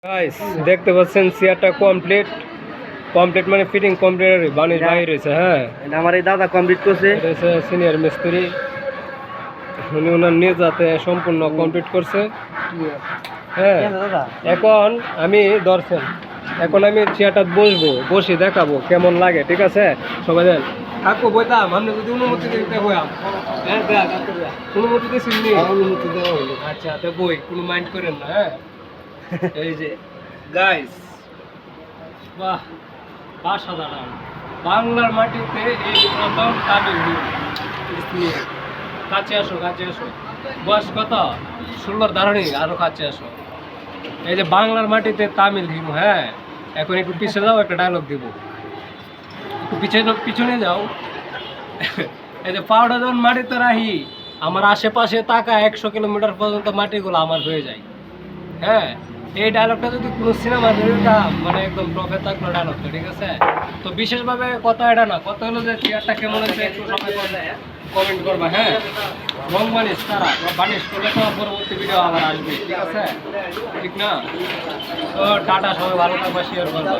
Guys দেখতে পাচ্ছেন চেয়ারটা কমপ্লিট মানে ফিটিং কমপ্লিট বানিশ বাইরে রয়েছে। হ্যাঁ, এটা আমার এই দাদা কমপ্লিট করছে। এটা হচ্ছে সিনিয়র মিস্ত্রি, উনি ওনার নিজ হাতে সম্পূর্ণ কমপ্লিট করছে। হ্যাঁ, দাদা এখন আমি এখন আমি চেয়ারটা বসি দেখাবো কেমন লাগে। ঠিক আছে, সবাই দেন কাকু বইতাম আপনি যদি অনুমতি দিতে বইয়াম। হ্যাঁ দেখ অনুমতি দিয়েছি। অনুমতি দেওয়া হলো। আচ্ছা তো বই কোনো মাইন্ড করেন না। হ্যাঁ, এই যে গাইস, বাহ অসাধারণ। বাংলার মাটিতে এই প্রথম কাবিল কাছে আসো বয়স কত 16 ধারণী, আরো কাছে আসো। এই যে বাংলার মাটিতে তামিল হিরো। হ্যাঁ, এখন একটু পিছনে যাও, একটা ডায়লগ দিব। একটু পিছনে যাও। এই যে পাউডার যখন মাটিতে রাহি, আমার আশেপাশে তাকা 100 কিলোমিটার পর্যন্ত মাটিগুলো আমার হয়ে যায়। হ্যাঁ, এই ডায়লগটা যদি কোনো সিনেমা মানে একদম টপে থাকলো ডায়লগটা। ঠিক আছে, তো বিশেষভাবে কথা এটা না, কথা হলো যে চেয়ারটা কেমন হয়েছে একটু সবাই কমেন্ট করবা। হ্যাঁ, রং বানিশ বানিশ করলে তো পরবর্তী ভিডিও আবার আসবে। ঠিক আছে, ঠিক না? তো টাটা, সবাই ভালো থাকবা, শেয়ার করবা।